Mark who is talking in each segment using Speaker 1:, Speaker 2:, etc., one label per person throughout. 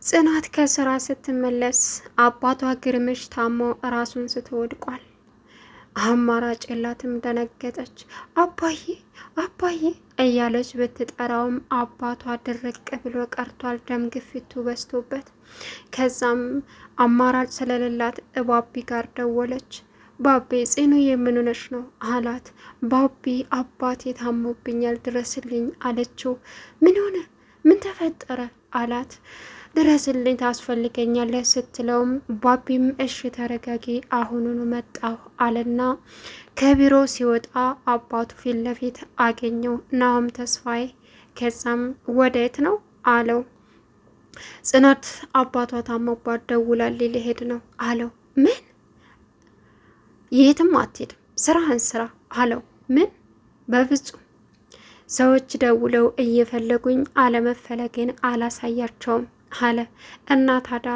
Speaker 1: ጽናት ከስራ ስትመለስ አባቷ ግርምሽ ታሞ ራሱን ስትወድቋል። አማራጭ የላትም፣ ደነገጠች። አባዬ አባዬ እያለች ብትጠራውም አባቷ ድርቅ ብሎ ቀርቷል፣ ደም ግፊቱ በዝቶበት። ከዛም አማራጭ ስለሌላት ባቢ ጋር ደወለች። ባቢ ጽኑ የምንነሽ ነው አላት። ባቢ አባቴ ታሞብኛል ድረስልኝ አለችው። ምን ሆነ ምን ተፈጠረ አላት። ድረስልኝ ታስፈልገኛለህ ስትለውም ባቢም እሺ ተረጋጊ አሁኑኑ መጣሁ አለና ከቢሮ ሲወጣ አባቱ ፊት ለፊት አገኘው። ናሆም ተስፋዬ። ከዛም ወዴት ነው አለው። ጽናት አባቷ ታሞባት ደውላልኝ ሊሄድ ነው አለው። ምን? የትም አትሄድም ስራህን ስራ አለው። ምን? በፍጹም ሰዎች ደውለው እየፈለጉኝ አለመፈለግን አላሳያቸውም አለ። እና ታዲያ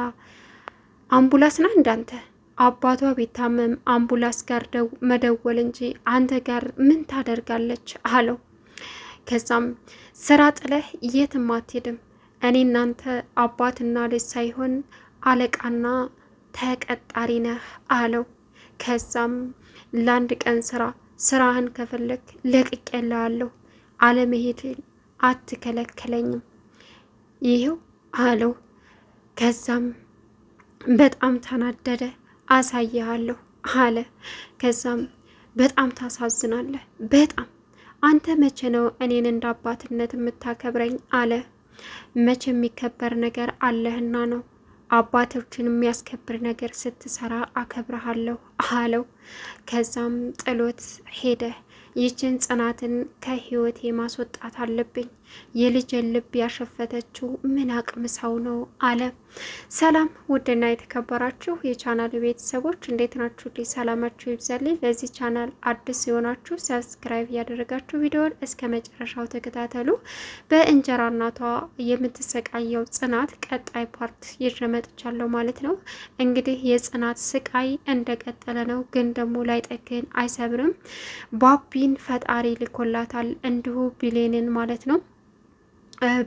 Speaker 1: አምቡላንስ ና እንዳንተ አባቷ ቢታመም አምቡላንስ ጋር መደወል እንጂ አንተ ጋር ምን ታደርጋለች አለው። ከዛም ስራ ጥለህ የትም አትሄድም፣ እኔ እናንተ አባትና ልጅ ሳይሆን አለቃና ተቀጣሪ ነህ አለው። ከዛም ለአንድ ቀን ስራህን ከፈለግ ለቅቄልሃለሁ፣ አለመሄድን አትከለከለኝም ይኸው አለው። ከዛም በጣም ተናደደ። አሳይሃለሁ አለ። ከዛም በጣም ታሳዝናለህ፣ በጣም አንተ መቼ ነው እኔን እንደ አባትነት የምታከብረኝ አለ። መቼ የሚከበር ነገር አለህና ነው፣ አባቶችን የሚያስከብር ነገር ስትሰራ አከብረሃለሁ አለው። ከዛም ጥሎት ሄደ። ይችን ጽናትን ከህይወቴ ማስወጣት አለብኝ፣ የልጅን ልብ ያሸፈተችው ምን አቅምሳው ነው አለ። ሰላም ውድና የተከበራችሁ የቻናል ቤተሰቦች እንዴት ናችሁ? ሰላማችሁ ይብዛልኝ። ለዚህ ቻናል አዲስ የሆናችሁ ሰብስክራይብ ያደረጋችሁ ቪዲዮን እስከ መጨረሻው ተከታተሉ። በእንጀራ እናቷ የምትሰቃየው ጽናት ቀጣይ ፓርት ይዤ መጥቻለሁ ማለት ነው። እንግዲህ የጽናት ስቃይ እንደቀጠለ ነው፣ ግን ደግሞ ላይጠግን አይሰብርም። ባቢን ፈጣሪ ልኮላታል፣ እንዲሁ ቢሌንን ማለት ነው።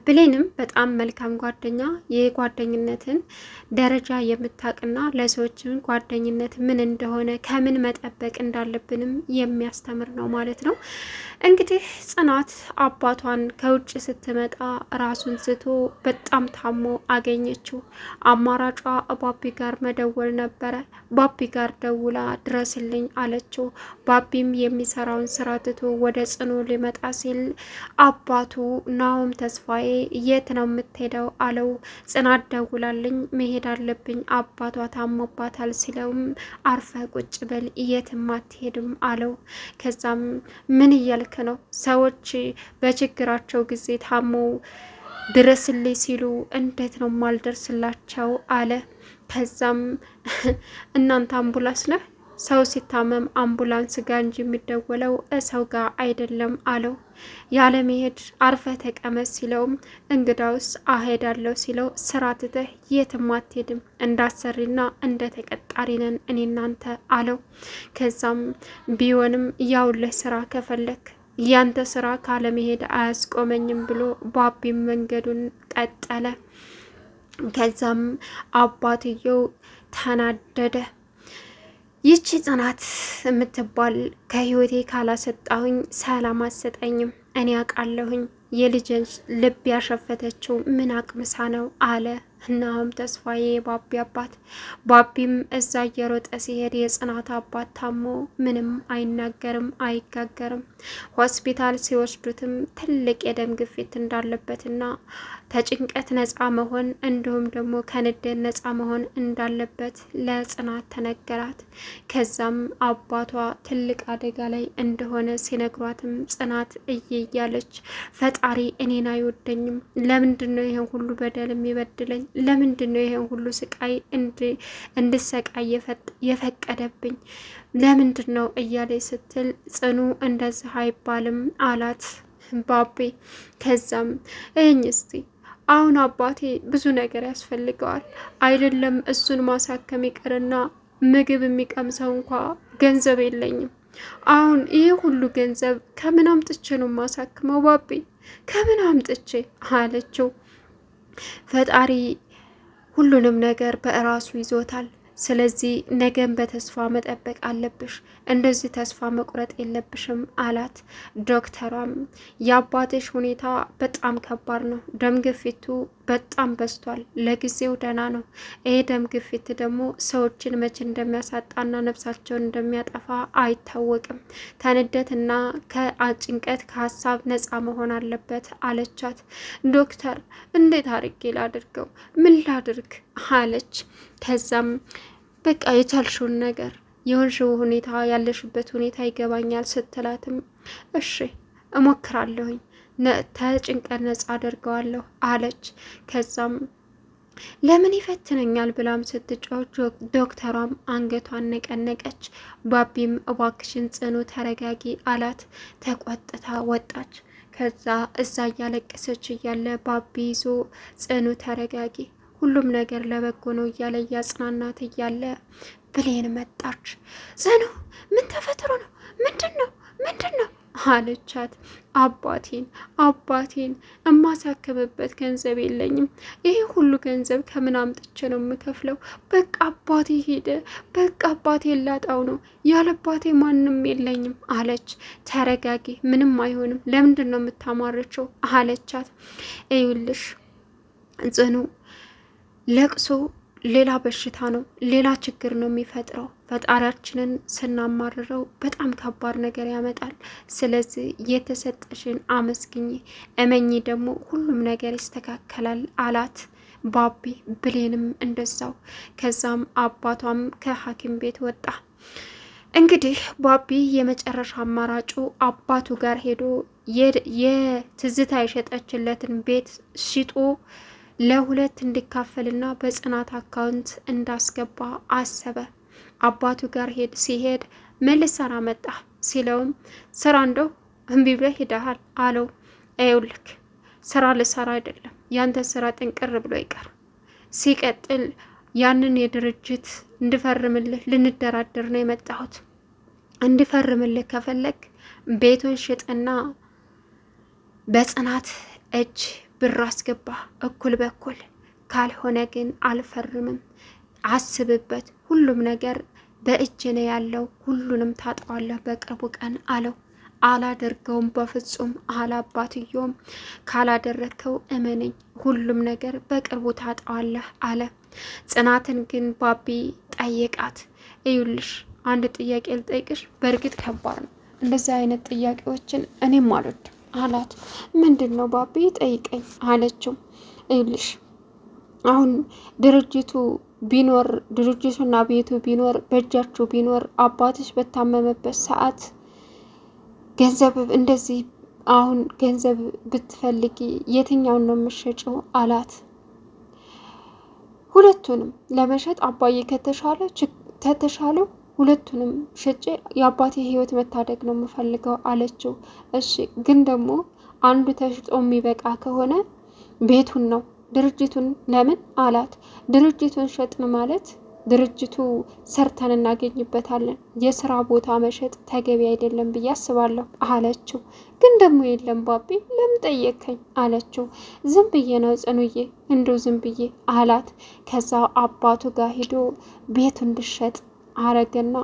Speaker 1: ብሌንም በጣም መልካም ጓደኛ፣ የጓደኝነትን ደረጃ የምታውቅና ለሰዎችም ጓደኝነት ምን እንደሆነ ከምን መጠበቅ እንዳለብንም የሚያስተምር ነው ማለት ነው። እንግዲህ ጽናት አባቷን ከውጭ ስትመጣ ራሱን ስቶ በጣም ታሞ አገኘችው። አማራጯ ባቢ ጋር መደወል ነበረ። ባቢ ጋር ደውላ ድረስልኝ አለችው። ባቢም የሚሰራውን ስራ ትቶ ወደ ጽኑ ሊመጣ ሲል አባቱ ናሆም ተስፋዬ የት ነው የምትሄደው አለው። ጽናት ደውላልኝ መሄድ አለብኝ አባቷ ታሞባታል ሲለውም አርፈ ቁጭ በል የትም አትሄድም አለው። ከዛም ምን እያልክ ነው? ሰዎች በችግራቸው ጊዜ ታመው ድረስልኝ ሲሉ እንዴት ነው ማልደርስላቸው አለ። ከዛም እናንተ አምቡላንስ ነህ? ሰው ሲታመም አምቡላንስ ጋር እንጂ የሚደወለው ሰው ጋር አይደለም አለው። ያለ መሄድ አርፈ ተቀመጥ ሲለውም እንግዳውስ አሄዳለሁ ሲለው ስራ ትተህ የትም አትሄድም፣ እንዳሰሪና እንደ ተቀጣሪ ነን እኔ እናንተ አለው። ከዛም ቢሆንም ያውለህ ስራ ከፈለክ ያንተ ስራ ካለመሄድ አያስቆመኝም ብሎ ባቢም መንገዱን ቀጠለ። ከዛም አባትየው ተናደደ። ይቺ ጽናት የምትባል ከህይወቴ ካላሰጣሁኝ ሰላም አሰጠኝም፣ እኔ አውቃለሁኝ የልጅን ልብ ያሸፈተችው ምን አቅምሳ ነው አለ። ናሆም ተስፋዬ ባቢ አባት። ባቢም እዛ እየሮጠ ሲሄድ የጽናት አባት ታሞ ምንም አይናገርም አይጋገርም። ሆስፒታል ሲወስዱትም ትልቅ የደም ግፊት እንዳለበትና ተጭንቀት ነፃ መሆን እንዲሁም ደግሞ ከንዴት ነፃ መሆን እንዳለበት ለጽናት ተነገራት። ከዛም አባቷ ትልቅ አደጋ ላይ እንደሆነ ሲነግሯትም ጽናት እያለች ፈጣሪ እኔን አይወደኝም፣ ለምንድን ነው ይሄን ሁሉ በደል የሚበድለኝ? ለምንድን ነው ይሄን ሁሉ ስቃይ እንድሰቃይ የፈቀደብኝ? ለምንድን ነው እያለ ስትል ጽኑ እንደዚህ አይባልም አላት ባቢ። ከዛም እኝ እስቲ አሁን አባቴ ብዙ ነገር ያስፈልገዋል አይደለም፣ እሱን ማሳከም ይቅርና ምግብ የሚቀምሰው እንኳ ገንዘብ የለኝም። አሁን ይህ ሁሉ ገንዘብ ከምን አምጥቼ ነው ማሳክመው ባቢ? ከምን አምጥቼ አለችው። ፈጣሪ ሁሉንም ነገር በእራሱ ይዞታል። ስለዚህ ነገን በተስፋ መጠበቅ አለብሽ፣ እንደዚህ ተስፋ መቁረጥ የለብሽም አላት። ዶክተሯም የአባትሽ ሁኔታ በጣም ከባድ ነው፣ ደም ግፊቱ በጣም በዝቷል፣ ለጊዜው ደህና ነው። ይሄ ደም ግፊት ደግሞ ሰዎችን መቼ እንደሚያሳጣና ነፍሳቸውን እንደሚያጠፋ አይታወቅም። ከንዴትና ከጭንቀት ከሀሳብ ነፃ መሆን አለበት አለቻት። ዶክተር እንዴት አድርጌ ላድርገው? ምን ላድርግ አለች። ከዛም በቃ የቻልሽውን ነገር የሆንሽው ሁኔታ ያለሽበት ሁኔታ ይገባኛል ስትላትም እሺ እሞክራለሁኝ ተጭንቀት ነጻ አደርገዋለሁ አለች። ከዛም ለምን ይፈትነኛል ብላም ስትጮህ ዶክተሯም አንገቷን ነቀነቀች። ባቢም እባክሽን ጽኑ ተረጋጊ አላት። ተቆጥታ ወጣች። ከዛ እዛ እያለቀሰች እያለ ባቢ ይዞ ጽኑ ተረጋጊ፣ ሁሉም ነገር ለበጎ ነው እያለ እያጽናናት እያለ ብሌን መጣች። ጽኑ ምን ተፈጥሮ ነው? ምንድን ነው አለቻት። አባቴን እማሳክምበት ገንዘብ የለኝም። ይሄ ሁሉ ገንዘብ ከምን አምጥቼ ነው የምከፍለው? በቃ አባቴ ሄደ። በቃ አባቴ ላጣው ነው። ያለ አባቴ ማንም የለኝም አለች። ተረጋጊ፣ ምንም አይሆንም። ለምንድን ነው የምታማርቸው? አለቻት። እዩልሽ ጽኑ፣ ለቅሶ ሌላ በሽታ ነው፣ ሌላ ችግር ነው የሚፈጥረው። ፈጣሪያችንን ስናማርረው በጣም ከባድ ነገር ያመጣል። ስለዚህ የተሰጠሽን አመስግኝ፣ እመኚ፣ ደግሞ ሁሉም ነገር ይስተካከላል አላት ባቢ። ብሌንም እንደዛው። ከዛም አባቷም ከሐኪም ቤት ወጣ። እንግዲህ ባቢ የመጨረሻ አማራጩ አባቱ ጋር ሄዶ የትዝታ የሸጠችለትን ቤት ሽጦ ለሁለት እንዲካፈልና በጽናት አካውንት እንዳስገባ አሰበ። አባቱ ጋር ሲሄድ ምን ልትሰራ መጣ ሲለውም ስራ እንደው እምቢ ብለህ ሄደሃል አለው። ይኸውልህ ስራ ልሰራ አይደለም፣ ያንተ ስራ ጥንቅር ብሎ ይቀር። ሲቀጥል ያንን የድርጅት እንድፈርምልህ ልንደራደር ነው የመጣሁት። እንድፈርምልህ ከፈለግ ቤቱን ሽጥና በጽናት እጅ ብር አስገባ እኩል በኩል፣ ካልሆነ ግን አልፈርምም። አስብበት፣ ሁሉም ነገር በእጅ ነው ያለው፣ ሁሉንም ታጠዋለህ በቅርቡ ቀን አለው። አላደርገውም በፍጹም አለ አባትየውም። ካላደረግከው እመነኝ፣ ሁሉም ነገር በቅርቡ ታጠዋለህ አለ። ጽናትን ግን ባቢ ጠየቃት። እዩልሽ አንድ ጥያቄ ልጠይቅሽ፣ በእርግጥ ከባድ ነው፣ እንደዚህ አይነት ጥያቄዎችን እኔም አልወድም አላት። ምንድን ነው ባቢ ጠይቀኝ አለችው። እዩልሽ አሁን ድርጅቱና ቤቱ ቢኖር በእጃችሁ ቢኖር አባትሽ በታመመበት ሰዓት ገንዘብ እንደዚህ አሁን ገንዘብ ብትፈልጊ የትኛውን ነው የምትሸጪው አላት። ሁለቱንም ለመሸጥ አባዬ ከተሻለው ሁለቱንም ሽጬ የአባቴ ህይወት መታደግ ነው የምፈልገው አለችው። እሺ ግን ደግሞ አንዱ ተሽጦ የሚበቃ ከሆነ ቤቱን ነው ድርጅቱን ለምን አላት። ድርጅቱን ሸጥን ማለት ድርጅቱ ሰርተን እናገኝበታለን፣ የስራ ቦታ መሸጥ ተገቢ አይደለም ብዬ አስባለሁ አለችው። ግን ደግሞ የለም ባቢ ለምን ጠየከኝ አለችው። ዝም ብዬ ነው ጽኑዬ፣ እንደው ዝም ብዬ አላት። ከዛ አባቱ ጋር ሂዶ ቤቱ እንዲሸጥ አረገና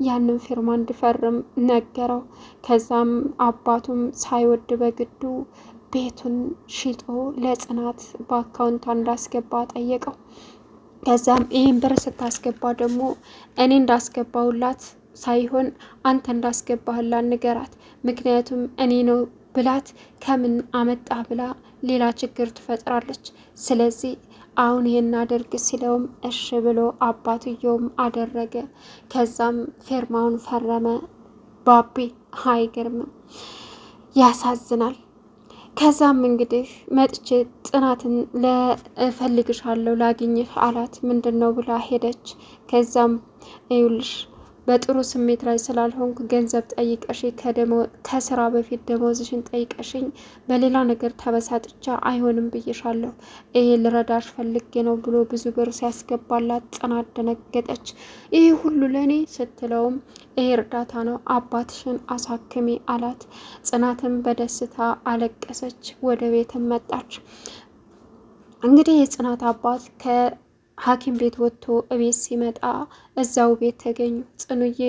Speaker 1: ያንን ፊርማ እንዲፈርም ነገረው። ከዛም አባቱም ሳይወድ በግዱ ቤቱን ሽጦ ለጽናት በአካውንቷ እንዳስገባ ጠየቀው። ከዛም ይህን ብር ስታስገባ ደግሞ እኔ እንዳስገባውላት ሳይሆን አንተ እንዳስገባህላት ንገራት፣ ምክንያቱም እኔ ነው ብላት ከምን አመጣ ብላ ሌላ ችግር ትፈጥራለች። ስለዚህ አሁን ይሄን አድርግ ሲለውም እሺ ብሎ አባትየውም አደረገ። ከዛም ፊርማውን ፈረመ ባቢ። አይገርምም? ያሳዝናል። ከዛም እንግዲህ መጥቼ ጽናትን ለፈልግሻለሁ ላግኝህ አላት። ምንድን ነው ብላ ሄደች። ከዛም ይኸውልሽ በጥሩ ስሜት ላይ ስላልሆንኩ ገንዘብ ጠይቀሽ ከስራ በፊት ደሞዝሽን ጠይቀሽኝ በሌላ ነገር ተበሳጥቻ አይሆንም ብዬሻለሁ፣ ይሄ ልረዳሽ ፈልጌ ነው ብሎ ብዙ ብር ሲያስገባላት ጽናት ደነገጠች። ይህ ሁሉ ለእኔ ስትለውም ይሄ እርዳታ ነው፣ አባትሽን አሳክሚ አላት። ጽናትን በደስታ አለቀሰች። ወደ ቤትም መጣች። እንግዲህ የጽናት አባት ሐኪም ቤት ወጥቶ እቤት ሲመጣ እዛው ቤት ተገኙ። ጽኑዬ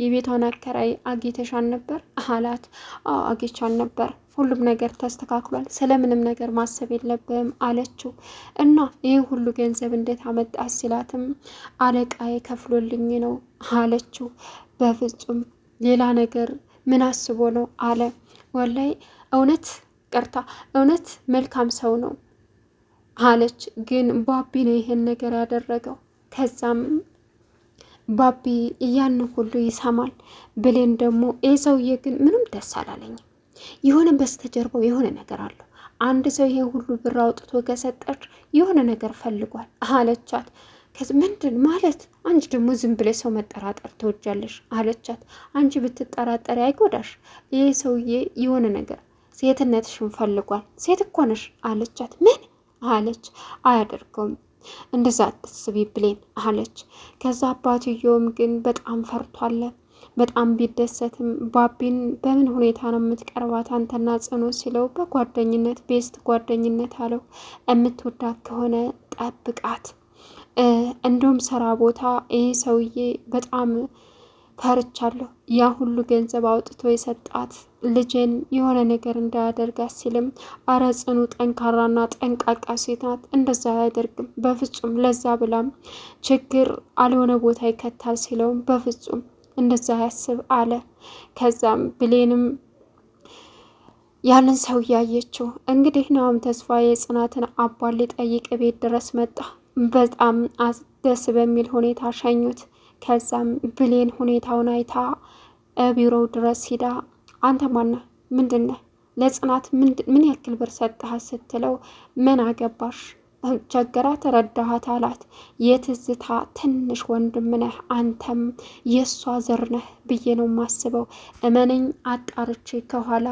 Speaker 1: የቤቷን አከራይ አግኝተሻል ነበር አላት። አዎ አግኝቻል ነበር፣ ሁሉም ነገር ተስተካክሏል፣ ስለምንም ነገር ማሰብ የለብህም አለችው። እና ይህ ሁሉ ገንዘብ እንዴት አመጣት ሲላትም አለቃዬ ከፍሎልኝ ነው አለችው። በፍጹም ሌላ ነገር ምን አስቦ ነው አለ። ወላይ እውነት ቅርታ እውነት መልካም ሰው ነው አለች። ግን ባቢ ነው ይሄን ነገር ያደረገው። ከዛም ባቢ ያን ሁሉ ይሰማል። ብሌን ደግሞ ይህ ሰውዬ ግን ምንም ደስ አላለኝም፣ የሆነ በስተጀርባው የሆነ ነገር አለው። አንድ ሰው ይሄ ሁሉ ብር አውጥቶ ከሰጠች የሆነ ነገር ፈልጓል አለቻት። ምንድን ማለት? አንቺ ደግሞ ዝም ብለሽ ሰው መጠራጠር ትወጃለሽ አለቻት። አንቺ ብትጠራጠሪ አይጎዳሽ፣ ይሄ ሰውዬ የሆነ ነገር ሴትነትሽን ፈልጓል፣ ሴት እኮ ነሽ አለቻት። ምን አለች? አያደርገውም፣ እንደዛ አትስቢ ብሌን አለች። ከዛ አባትየውም ግን በጣም ፈርቷል። በጣም ቢደሰትም ባቢን በምን ሁኔታ ነው የምትቀርባት አንተና ጽኑ ሲለው በጓደኝነት ቤስት ጓደኝነት አለው። የምትወዳት ከሆነ ጠብቃት፣ እንዲሁም ስራ ቦታ ይህ ሰውዬ በጣም ፈርቻለሁ፣ ያ ሁሉ ገንዘብ አውጥቶ የሰጣት ልጄን የሆነ ነገር እንዳያደርጋት ሲልም አረ ጽኑ ጠንካራና ጠንቃቃ ሴት ናት፣ እንደዛ አያደርግም በፍጹም፣ ለዛ ብላም ችግር አልሆነ ቦታ ይከታል ሲለውም በፍጹም እንደዛ ያስብ አለ። ከዛም ብሌንም ያንን ሰው እያየችው እንግዲህ ናሆም ተስፋዬ ጽናትን አባል ሊጠይቅ ቤት ድረስ መጣ። በጣም ደስ በሚል ሁኔታ ሸኙት። ከዛም ብሌን ሁኔታውን አይታ ቢሮው ድረስ ሂዳ አንተ ማነህ? ምንድነህ? ለጽናት ምን ያክል ብር ሰጠሃት ስትለው ምን አገባሽ ቸገራት ረዳሃት አላት። የትዝታ ትንሽ ወንድም ነህ አንተም የእሷ ዘር ነህ ብዬ ነው ማስበው። እመነኝ አጣርቼ ከኋላ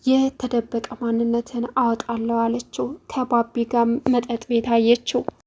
Speaker 1: የተደበቀ ማንነትን አወጣለሁ አለችው። ከባቢ ጋር መጠጥ ቤት አየችው።